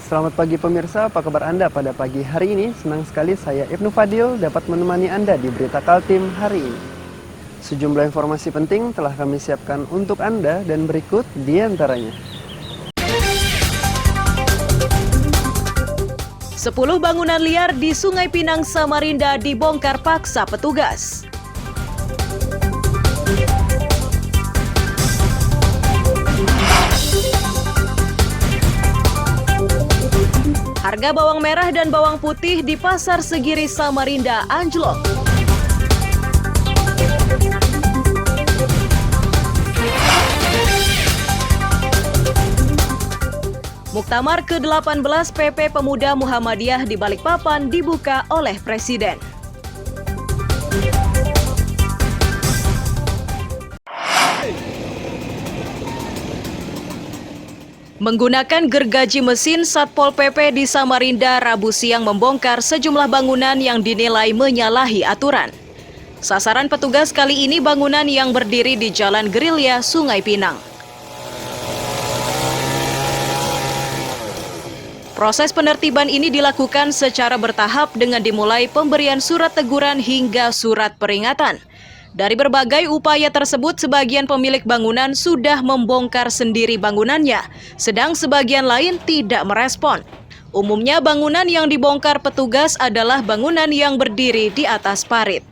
Selamat pagi pemirsa, apa kabar Anda pada pagi hari ini? Senang sekali saya Ibnu Fadil dapat menemani Anda di Berita Kaltim hari ini. Sejumlah informasi penting telah kami siapkan untuk Anda dan berikut di antaranya. 10 bangunan liar di Sungai Pinang, Samarinda dibongkar paksa petugas. Harga bawang merah dan bawang putih di Pasar Segiri Samarinda anjlok. Muktamar ke-18 PP Pemuda Muhammadiyah di Balikpapan dibuka oleh Presiden. Menggunakan gergaji mesin, Satpol PP di Samarinda Rabu siang membongkar sejumlah bangunan yang dinilai menyalahi aturan. Sasaran petugas kali ini bangunan yang berdiri di Jalan Gerilya, Sungai Pinang. Proses penertiban ini dilakukan secara bertahap dengan dimulai pemberian surat teguran hingga surat peringatan. Dari berbagai upaya tersebut, sebagian pemilik bangunan sudah membongkar sendiri bangunannya, sedang sebagian lain tidak merespon. Umumnya bangunan yang dibongkar petugas adalah bangunan yang berdiri di atas parit.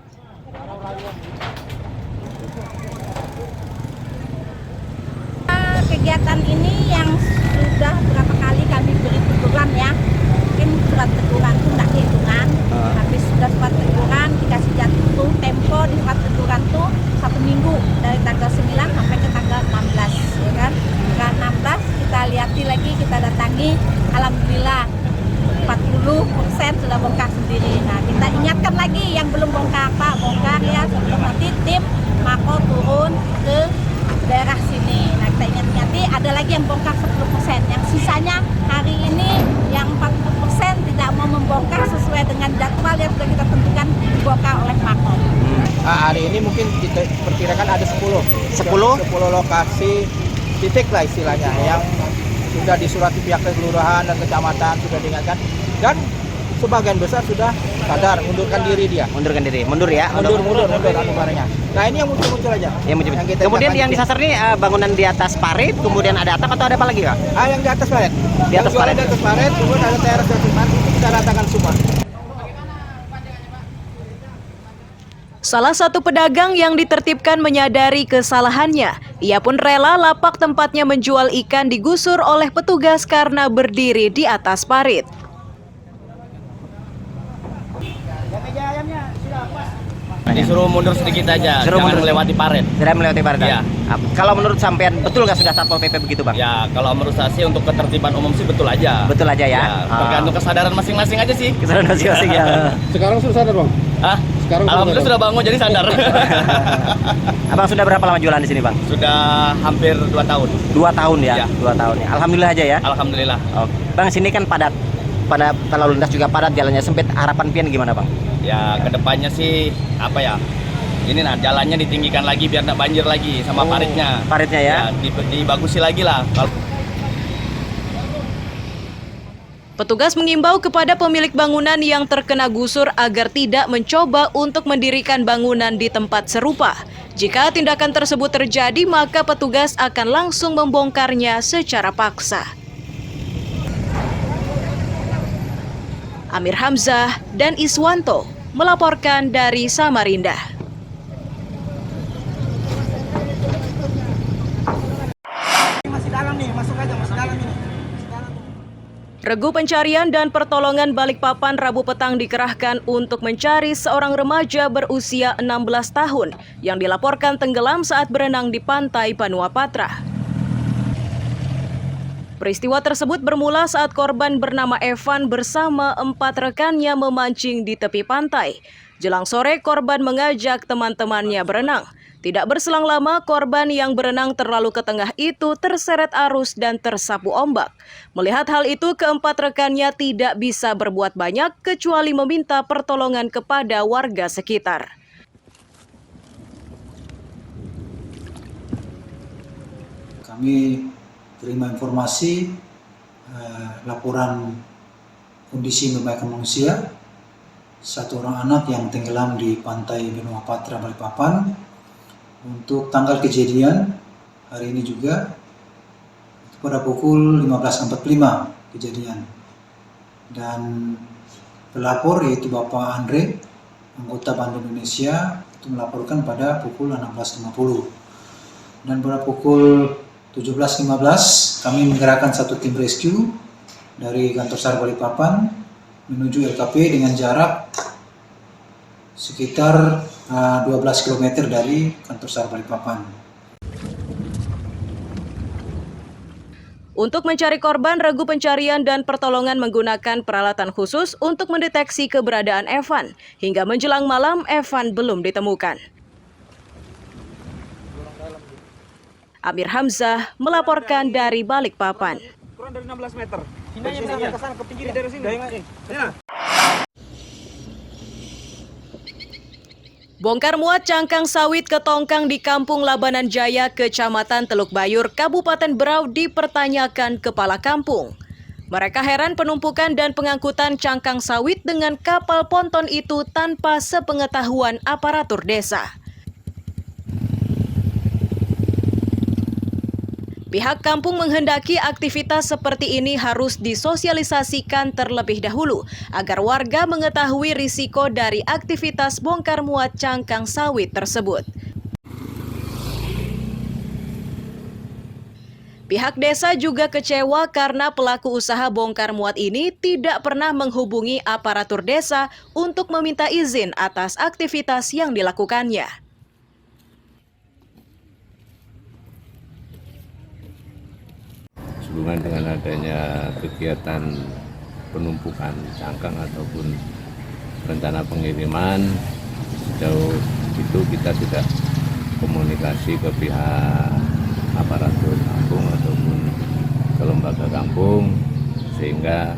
Kegiatan ini yang sudah berapa kali kami beri teguran ya, mungkin surat teguran itu tidak kehitungan. Habis sudah surat teguran dikasih jatuh tempo di surat teguran tuh 1 minggu dari tanggal 9 sampai ke tanggal 16 ya kan. Tanggal 16 kita lihati lagi, kita datangi, alhamdulillah 40% sudah bongkar sendiri. Nah, kita ingatkan lagi yang belum bongkar, Pak, bongkar ya sebelum nanti tim Mako turun ke daerah sini. Nah, kita ingat-ingati ada lagi yang bongkar 10%. Yang sisanya hari ini yang 40% tidak mau membongkar sesuai dengan jadwal yang sudah kita tentukan dibongkar oleh Mako. Hari ini mungkin kita perkirakan ada 10 lokasi titik lah istilahnya yang sudah disurati pihak kelurahan dan kecamatan, sudah diingatkan, dan sebagian besar sudah sadar mundurkan diri dia. Mundur ya. Mundur barangnya. Nah, ini yang muncul aja. Kemudian yang disasar ini bangunan di atas parit, kemudian ada atap atau ada apa lagi, Pak? Yang di atas parit. Di atas parit. Di atas parit, kemudian ada teras di atas parit, itu kita ratakan semua. Salah satu pedagang yang ditertibkan menyadari kesalahannya. Ia pun rela lapak tempatnya menjual ikan digusur oleh petugas karena berdiri di atas parit. Disuruh mundur sedikit aja, jangan melewati parit. Tidak melewati parit. Ya. Kalau menurut sampean betul nggak sudah Satpol PP begitu, Bang? Ya, kalau menurut saya sih untuk ketertiban umum sih betul aja. Betul aja ya. Tergantung kesadaran masing-masing aja sih. Kesadaran masing-masing ya. Sekarang sudah sadar, Bang? Alhamdulillah sudah bangun jadi sadar. Abang sudah berapa lama jualan di sini, Bang? Sudah hampir 2 tahun. 2 tahun ya? Ya. 2 tahun ya. Alhamdulillah aja ya. Alhamdulillah. Oke. Bang, sini kan padat. Lalu lintas juga padat, jalannya sempit. Harapan pian gimana, Bang? Ya, kedepannya sih apa ya? Ini jalannya ditinggikan lagi biar tidak banjir lagi sama paritnya. Paritnya ya? Dibagusi lagi lah. Petugas mengimbau kepada pemilik bangunan yang terkena gusur agar tidak mencoba untuk mendirikan bangunan di tempat serupa. Jika tindakan tersebut terjadi, maka petugas akan langsung membongkarnya secara paksa. Amir Hamzah dan Iswanto melaporkan dari Samarinda. Masih dalam nih, masuk aja, masih dalam ini. Regu pencarian dan pertolongan Balikpapan Rabu petang dikerahkan untuk mencari seorang remaja berusia 16 tahun yang dilaporkan tenggelam saat berenang di pantai Banua Patra. Peristiwa tersebut bermula saat korban bernama Evan bersama 4 rekannya memancing di tepi pantai. Jelang sore, korban mengajak teman-temannya berenang. Tidak berselang lama, korban yang berenang terlalu ke tengah itu terseret arus dan tersapu ombak. Melihat hal itu, keempat rekannya tidak bisa berbuat banyak kecuali meminta pertolongan kepada warga sekitar. Kami terima informasi laporan kondisi membahayakan manusia, 1 orang anak yang tenggelam di pantai Benua Patra, Balikpapan. Untuk tanggal kejadian hari ini juga pada pukul 15.45 kejadian, dan pelapor yaitu Bapak Andre, anggota Bank Indonesia, itu melaporkan pada pukul 16.50, dan pada pukul 17.15 kami menggerakkan 1 tim rescue dari kantor SAR Balikpapan menuju LKP dengan jarak sekitar 12 km dari kantor SAR Balikpapan. Untuk mencari korban, regu pencarian dan pertolongan menggunakan peralatan khusus untuk mendeteksi keberadaan Evan. Hingga menjelang malam, Evan belum ditemukan. Amir Hamzah melaporkan dari Balikpapan. Kurang dari 16 meter. Sini ke sana, ke pinggir dari sini. Bongkar muat cangkang sawit ke tongkang di Kampung Labanan Jaya, Kecamatan Teluk Bayur, Kabupaten Berau dipertanyakan kepala kampung. Mereka heran penumpukan dan pengangkutan cangkang sawit dengan kapal ponton itu tanpa sepengetahuan aparatur desa. Pihak kampung menghendaki aktivitas seperti ini harus disosialisasikan terlebih dahulu agar warga mengetahui risiko dari aktivitas bongkar muat cangkang sawit tersebut. Pihak desa juga kecewa karena pelaku usaha bongkar muat ini tidak pernah menghubungi aparatur desa untuk meminta izin atas aktivitas yang dilakukannya. Hubungan dengan adanya kegiatan penumpukan cangkang ataupun rencana pengiriman, sejauh itu kita sudah komunikasi ke pihak aparatur kampung ataupun ke lembaga kampung, sehingga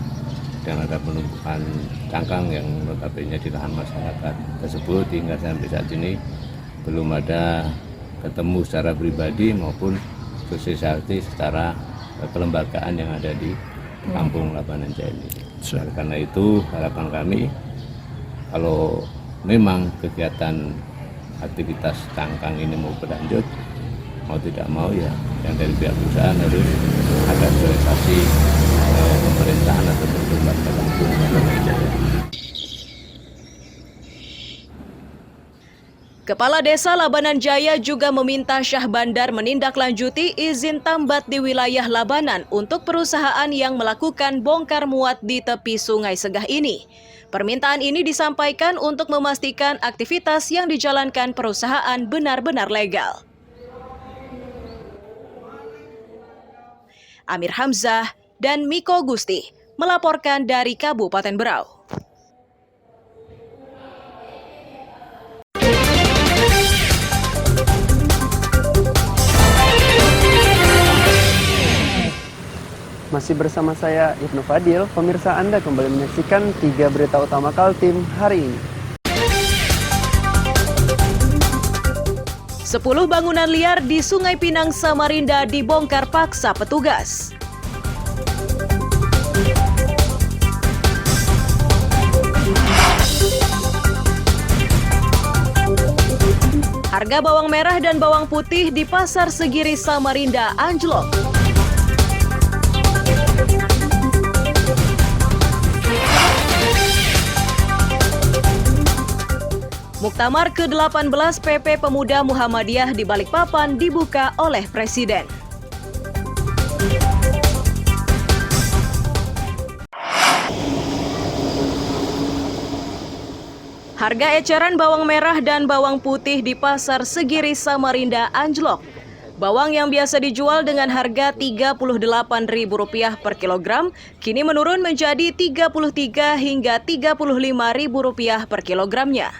dengan ada penumpukan cangkang yang notabene di lahan masyarakat tersebut hingga sampai saat ini belum ada ketemu secara pribadi maupun sosialisasi secara kelembagaan yang ada di Kampung Labanan Jaya ini. Karena itu harapan kami, kalau memang kegiatan aktivitas cangkang ini mau berlanjut, mau tidak mau ya yang dari pihak perusahaan harus ada sosialisasi pemerintahan atau lembaga Kampung Labanan Jaya. Kepala Desa Labanan Jaya juga meminta Syah Bandar menindaklanjuti izin tambat di wilayah Labanan untuk perusahaan yang melakukan bongkar muat di tepi Sungai Segah ini. Permintaan ini disampaikan untuk memastikan aktivitas yang dijalankan perusahaan benar-benar legal. Amir Hamzah dan Miko Gusti melaporkan dari Kabupaten Berau. Masih bersama saya Ibnu Fadil, pemirsa Anda kembali menyaksikan 3 berita utama Kaltim hari ini. 10 bangunan liar di Sungai Pinang, Samarinda dibongkar paksa petugas. Harga bawang merah dan bawang putih di Pasar Segiri Samarinda anjlok. Muktamar ke-18 PP Pemuda Muhammadiyah di Balikpapan dibuka oleh Presiden. Harga eceran bawang merah dan bawang putih di Pasar Segiri Samarinda anjlok. Bawang yang biasa dijual dengan harga Rp38.000 per kilogram, kini menurun menjadi Rp33 hingga Rp35.000 per kilogramnya.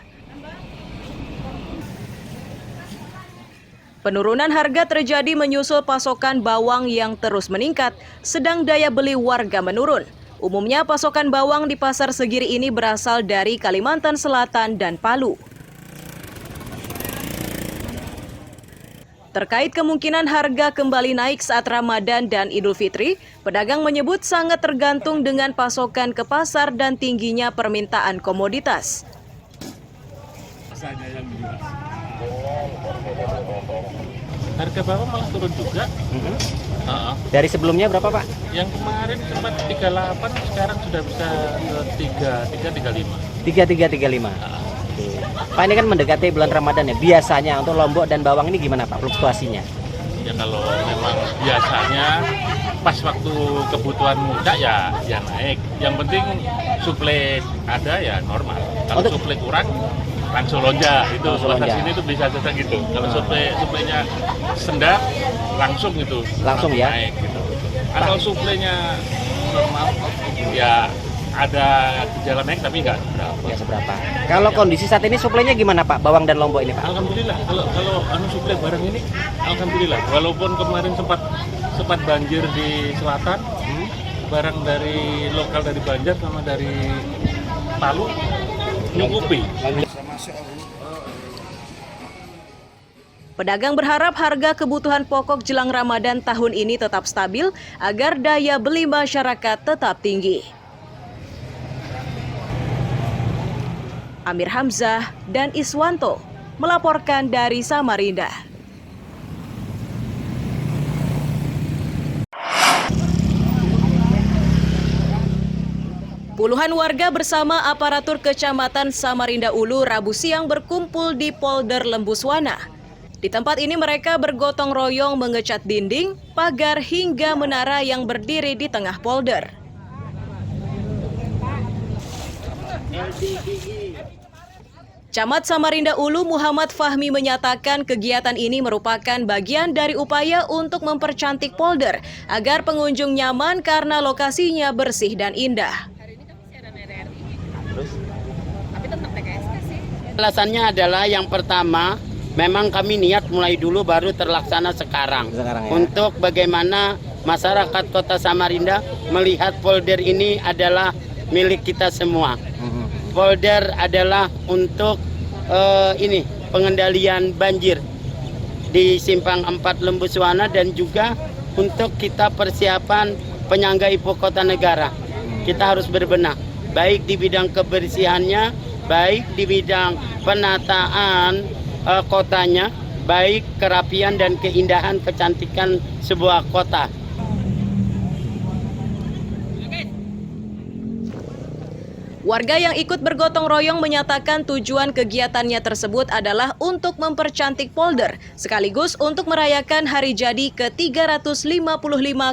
Penurunan harga terjadi menyusul pasokan bawang yang terus meningkat, sedang daya beli warga menurun. Umumnya pasokan bawang di Pasar Segiri ini berasal dari Kalimantan Selatan dan Palu. Terkait kemungkinan harga kembali naik saat Ramadan dan Idul Fitri, pedagang menyebut sangat tergantung dengan pasokan ke pasar dan tingginya permintaan komoditas. Harga bawang malah turun juga. Dari sebelumnya berapa Pak? Yang kemarin sempat 38, sekarang sudah bisa ke 33, 35. 3335. Pak, ini kan mendekati bulan Ramadan ya. Biasanya untuk lombok dan bawang ini gimana Pak fluktuasinya? Ya kalau memang biasanya pas waktu kebutuhan muda ya naik. Yang penting suplai ada ya normal. Kalau suplai kurang langsung lonjak itu. Pasar sini itu bisa saja gitu. Kalau suplainya sendak langsung itu langsung ya naik gitu. Atau suplainya normal ya ada gejala naik tapi nggak seberapa. Kalau kondisi saat ini suplainya gimana Pak, bawang dan lombok ini Pak? Alhamdulillah, kalau suplai barang ini alhamdulillah. Walaupun kemarin sempat banjir di selatan, barang dari lokal dari Banjar sama dari Palu nyukupi. Pedagang berharap harga kebutuhan pokok jelang Ramadan tahun ini tetap stabil agar daya beli masyarakat tetap tinggi. Amir Hamzah dan Iswanto melaporkan dari Samarinda. Puluhan warga bersama aparatur Kecamatan Samarinda Ulu Rabu siang berkumpul di Polder Lembuswana. Di tempat ini mereka bergotong royong mengecat dinding, pagar hingga menara yang berdiri di tengah polder. Camat Samarinda Ulu Muhammad Fahmi menyatakan kegiatan ini merupakan bagian dari upaya untuk mempercantik polder agar pengunjung nyaman karena lokasinya bersih dan indah. Alasannya adalah yang pertama, memang kami niat mulai dulu baru terlaksana sekarang ya. Untuk bagaimana masyarakat Kota Samarinda melihat polder ini adalah milik kita semua. Polder adalah untuk pengendalian banjir di Simpang 4 Lembuswana dan juga untuk kita persiapan penyangga ibu kota negara. Kita harus berbenah, baik di bidang kebersihannya, baik di bidang penataan kotanya, baik kerapian dan keindahan kecantikan sebuah kota. Warga yang ikut bergotong royong menyatakan tujuan kegiatannya tersebut adalah untuk mempercantik polder, sekaligus untuk merayakan hari jadi ke-355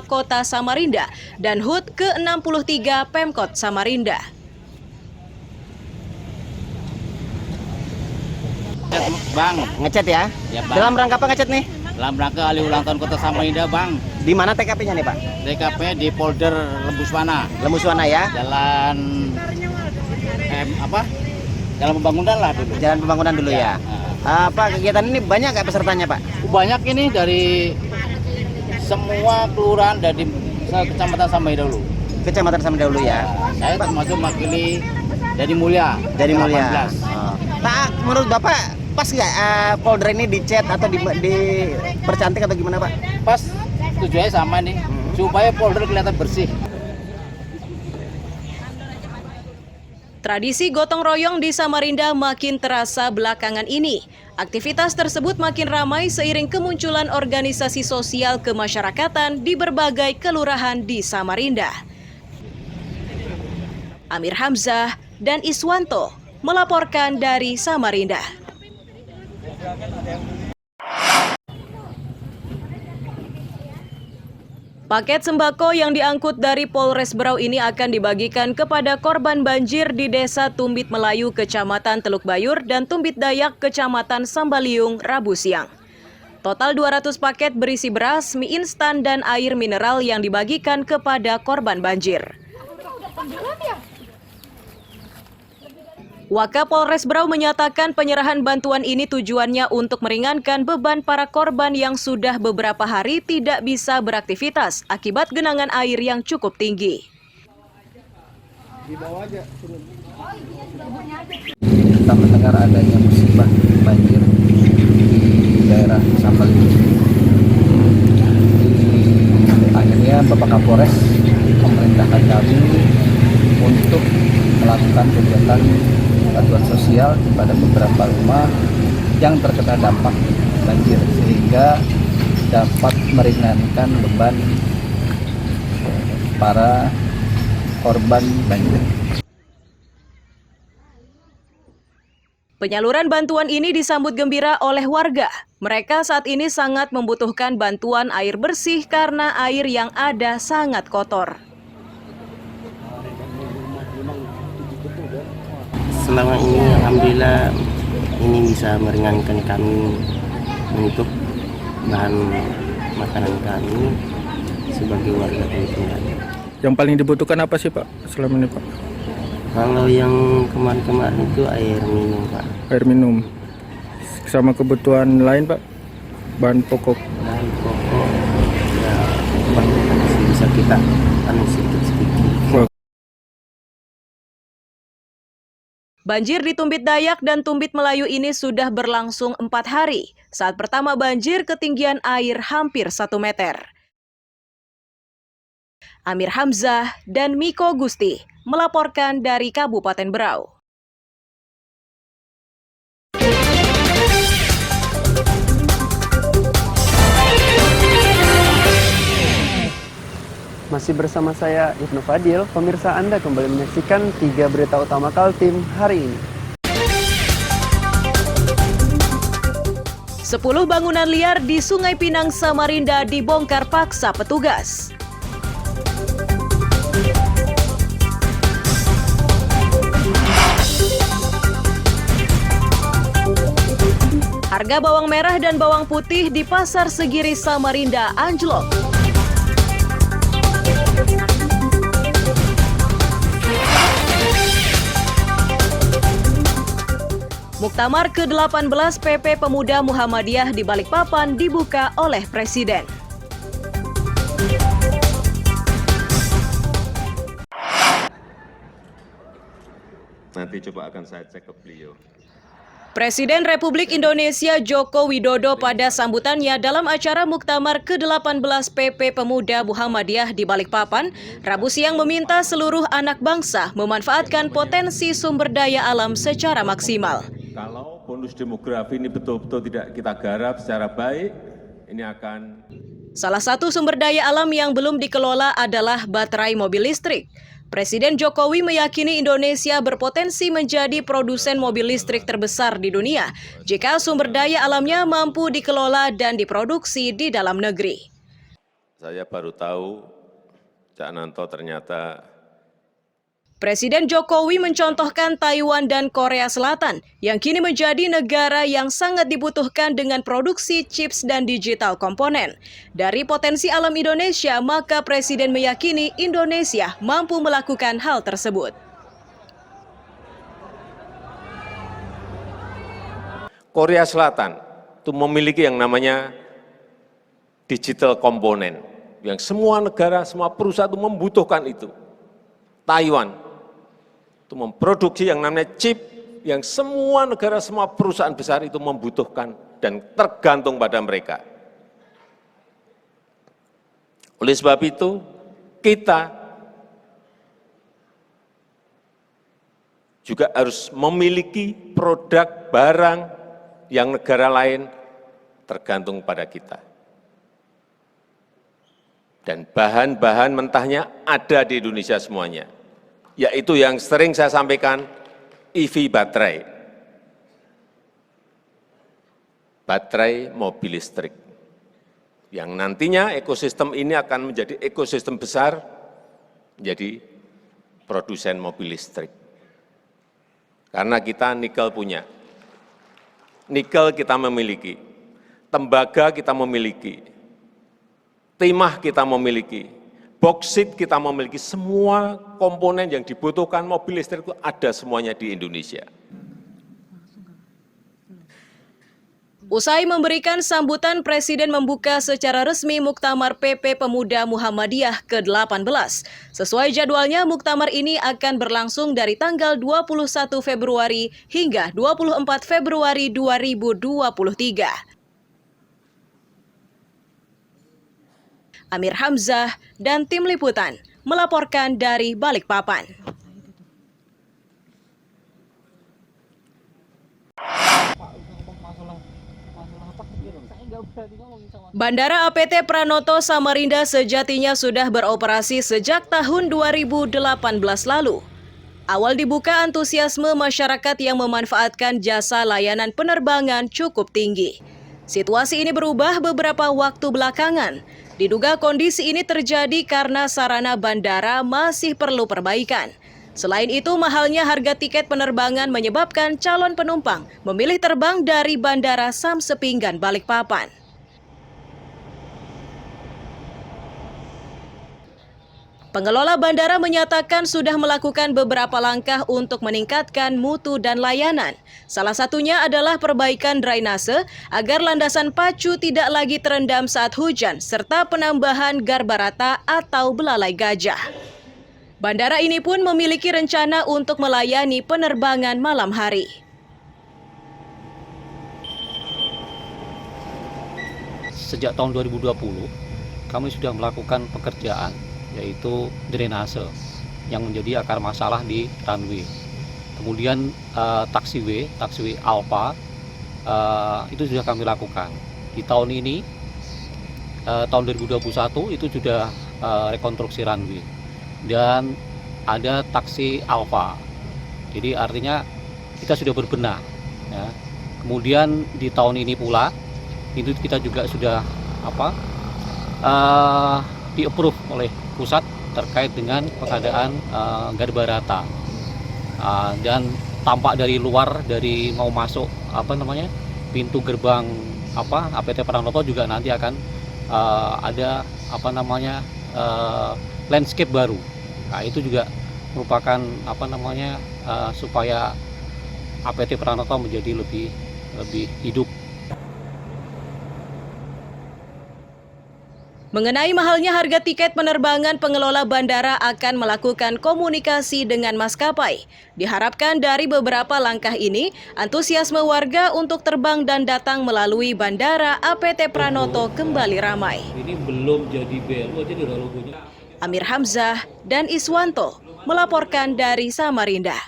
Kota Samarinda dan HUT ke-63 Pemkot Samarinda. Bang, ngecat ya? Ya, Bang. Dalam rangka apa ngecat nih? Dalam rangka hari ulang tahun Kota Samarinda, Bang. Di mana TKP-nya nih, Pak? TKP di Polder Lembuswana. Lembuswana ya? Jalan Jalan pembangunan lah dulu. Jalan pembangunan dulu ya. Pak, kegiatan ini banyak nggak pesertanya, Pak? Banyak ini dari semua kelurahan dari Kecamatan Samarinda dulu. Kecamatan Samarinda dulu ya. Saya termasuk mewakili dari Mulia. Dari Mulia. Pak, menurut Bapak pas nggak polder ini dicat atau dipercantik atau gimana, Pak? Pas, tujuannya sama nih, supaya polder kelihatan bersih. Tradisi gotong royong di Samarinda makin terasa belakangan ini. Aktivitas tersebut makin ramai seiring kemunculan organisasi sosial kemasyarakatan di berbagai kelurahan di Samarinda. Amir Hamzah dan Iswanto melaporkan dari Samarinda. Paket sembako yang diangkut dari Polres Berau ini akan dibagikan kepada korban banjir di Desa Tumbit Melayu, Kecamatan Teluk Bayur, dan Tumbit Dayak, Kecamatan Sambaliung, Rabu siang. Total 200 paket berisi beras, mie instan, dan air mineral yang dibagikan kepada korban banjir. Wakapolres Berau menyatakan penyerahan bantuan ini tujuannya untuk meringankan beban para korban yang sudah beberapa hari tidak bisa beraktivitas akibat genangan air yang cukup tinggi. Kita mendengar adanya musibah banjir di daerah Sambaliung makanya Bapak Kapolres memerintahkan kami untuk melakukan kegiatan bantuan sosial kepada beberapa rumah yang terkena dampak banjir sehingga dapat meringankan beban para korban banjir. Penyaluran bantuan ini disambut gembira oleh warga. Mereka saat ini sangat membutuhkan bantuan air bersih karena air yang ada sangat kotor. Selama ini alhamdulillah ini bisa meringankan kami untuk bahan makanan kami sebagai warga Tengkulak. Yang paling dibutuhkan apa sih Pak selama ini Pak? Kalau yang kemarin-kemarin itu air minum Pak. Air minum. Sama kebutuhan lain Pak? Bahan pokok. Bahan pokok ya banyak masih bisa kita sedikit. Banjir di Tumbit Dayak dan Tumbit Melayu ini sudah berlangsung 4 hari. Saat pertama banjir ketinggian air hampir 1 meter. Amir Hamzah dan Miko Gusti melaporkan dari Kabupaten Berau. Masih bersama saya Ibnu Fadil, pemirsa Anda kembali menyaksikan 3 berita utama Kaltim hari ini. 10 bangunan liar di Sungai Pinang, Samarinda dibongkar paksa petugas. Harga bawang merah dan bawang putih di Pasar Segiri Samarinda anjlok. Muktamar ke-18 PP Pemuda Muhammadiyah di Balikpapan dibuka oleh Presiden. Nanti coba akan saya cek ke beliau. Presiden Republik Indonesia Joko Widodo pada sambutannya dalam acara Muktamar ke-18 PP Pemuda Muhammadiyah di Balikpapan, Rabu siang meminta seluruh anak bangsa memanfaatkan potensi sumber daya alam secara maksimal. Kalau bonus demografi ini betul-betul tidak kita garap secara baik, ini akan... Salah satu sumber daya alam yang belum dikelola adalah baterai mobil listrik. Presiden Jokowi meyakini Indonesia berpotensi menjadi produsen mobil listrik terbesar di dunia jika sumber daya alamnya mampu dikelola dan diproduksi di dalam negeri. Saya baru tahu Cak Nanto ternyata... Presiden Jokowi mencontohkan Taiwan dan Korea Selatan yang kini menjadi negara yang sangat dibutuhkan dengan produksi chips dan digital komponen. Dari potensi alam Indonesia, maka Presiden meyakini Indonesia mampu melakukan hal tersebut. Korea Selatan itu memiliki yang namanya digital komponen, yang semua negara, semua perusahaan itu membutuhkan itu. Taiwan itu memproduksi yang namanya chip, yang semua negara, semua perusahaan besar itu membutuhkan dan tergantung pada mereka. Oleh sebab itu, kita juga harus memiliki produk barang yang negara lain tergantung pada kita. Dan bahan-bahan mentahnya ada di Indonesia semuanya. Yaitu yang sering saya sampaikan, EV baterai. Baterai mobil listrik. Yang nantinya ekosistem ini akan menjadi ekosistem besar, menjadi produsen mobil listrik. Karena kita nikel punya. Nikel kita memiliki. Tembaga kita memiliki. Timah kita memiliki. Boksit kita memiliki, semua komponen yang dibutuhkan mobil listrik itu ada semuanya di Indonesia. Usai memberikan sambutan, Presiden membuka secara resmi Muktamar PP Pemuda Muhammadiyah ke-18. Sesuai jadwalnya, Muktamar ini akan berlangsung dari tanggal 21 Februari hingga 24 Februari 2023. Amir Hamzah, dan tim liputan melaporkan dari Balikpapan. Bandara APT Pranoto Samarinda sejatinya sudah beroperasi sejak tahun 2018 lalu. Awal dibuka, antusiasme masyarakat yang memanfaatkan jasa layanan penerbangan cukup tinggi. Situasi ini berubah beberapa waktu belakangan. Diduga kondisi ini terjadi karena sarana bandara masih perlu perbaikan. Selain itu, mahalnya harga tiket penerbangan menyebabkan calon penumpang memilih terbang dari Bandara Samsepinggan Balikpapan. Pengelola bandara menyatakan sudah melakukan beberapa langkah untuk meningkatkan mutu dan layanan. Salah satunya adalah perbaikan drainase agar landasan pacu tidak lagi terendam saat hujan, serta penambahan garbarata atau belalai gajah. Bandara ini pun memiliki rencana untuk melayani penerbangan malam hari. Sejak tahun 2020, kami sudah melakukan pekerjaan yaitu drainase yang menjadi akar masalah di runway. Kemudian taxiway Alpha itu sudah kami lakukan. Di tahun ini, tahun 2021 itu sudah rekonstruksi runway dan ada taksi Alpha. Jadi artinya kita sudah berbenah. Ya. Kemudian di tahun ini pula itu kita juga sudah di-approve oleh pusat terkait dengan pengadaan garbarata, dan tampak dari luar, dari mau masuk pintu gerbang APT Pranoto juga nanti akan ada landscape baru. Nah, itu juga merupakan supaya APT Pranoto menjadi lebih hidup. Mengenai mahalnya harga tiket penerbangan, pengelola bandara akan melakukan komunikasi dengan maskapai. Diharapkan dari beberapa langkah ini, antusiasme warga untuk terbang dan datang melalui Bandara APT Pranoto kembali ramai. Ini belum jadi BLU aja udah logonya. Amir Hamzah dan Iswanto melaporkan dari Samarinda.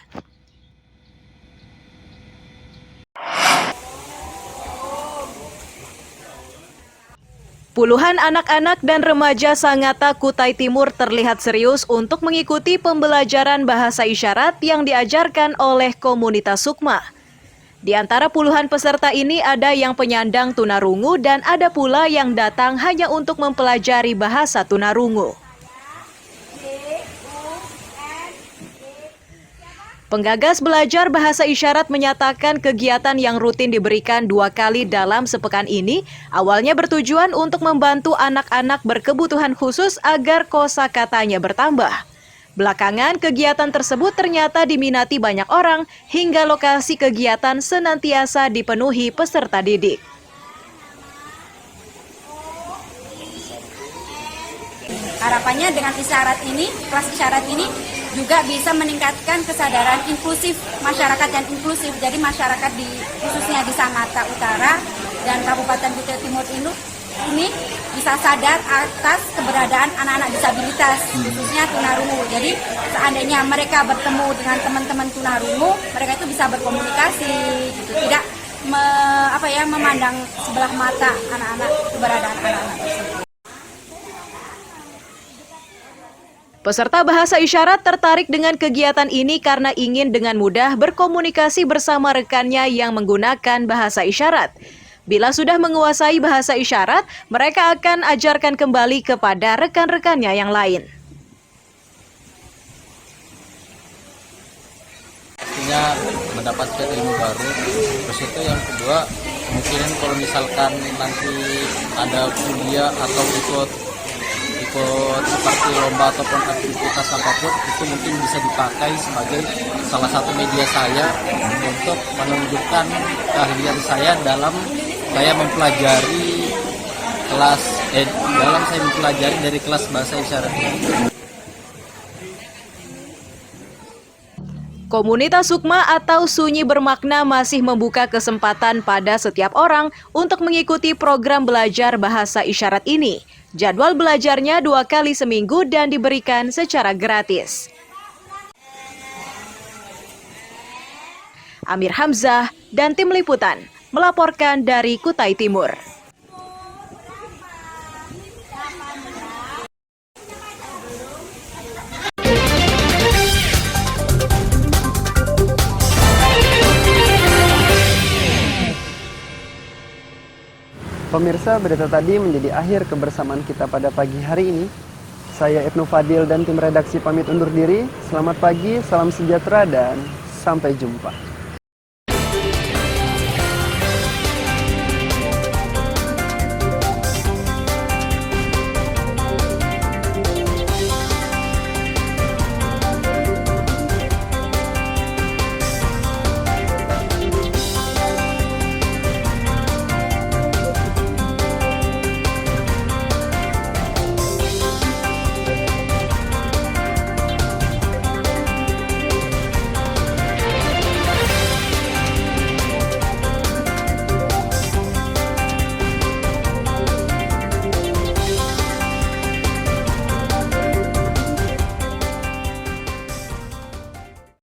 Puluhan anak-anak dan remaja Sangatta, Kutai Timur terlihat serius untuk mengikuti pembelajaran bahasa isyarat yang diajarkan oleh komunitas Sukma. Di antara puluhan peserta ini ada yang penyandang tunarungu dan ada pula yang datang hanya untuk mempelajari bahasa tunarungu. Penggagas belajar bahasa isyarat menyatakan kegiatan yang rutin diberikan 2 kali dalam sepekan ini awalnya bertujuan untuk membantu anak-anak berkebutuhan khusus agar kosakatanya bertambah. Belakangan, kegiatan tersebut ternyata diminati banyak orang hingga lokasi kegiatan senantiasa dipenuhi peserta didik. Harapannya dengan kelas isyarat ini juga bisa meningkatkan kesadaran inklusif, masyarakat yang inklusif. Jadi masyarakat khususnya di Sangatta Utara dan Kabupaten Kutai Timur ini bisa sadar atas keberadaan anak-anak disabilitas, khususnya tunarungu. Jadi seandainya mereka bertemu dengan teman-teman tunarungu, mereka itu bisa berkomunikasi, gitu. Tidak memandang sebelah mata keberadaan anak-anak tersebut. Peserta bahasa isyarat tertarik dengan kegiatan ini karena ingin dengan mudah berkomunikasi bersama rekannya yang menggunakan bahasa isyarat. Bila sudah menguasai bahasa isyarat, mereka akan ajarkan kembali kepada rekan-rekannya yang lain. Pastinya mendapatkan ilmu baru. Terus itu yang kedua, kemungkinan kalau misalkan nanti ada kuliah atau ikut seperti lomba ataupun aktivitas apapun, itu mungkin bisa dipakai sebagai salah satu media saya untuk menunjukkan keahlian saya dalam saya mempelajari dari kelas bahasa isyarat ini. Komunitas Sukma atau Sunyi Bermakna masih membuka kesempatan pada setiap orang untuk mengikuti program belajar bahasa isyarat ini. Jadwal belajarnya 2 kali seminggu dan diberikan secara gratis. Amir Hamzah dan tim liputan melaporkan dari Kutai Timur. Pemirsa, berita tadi menjadi akhir kebersamaan kita pada pagi hari ini. Saya Ibnu Fadil dan tim redaksi pamit undur diri. Selamat pagi, salam sejahtera, dan sampai jumpa.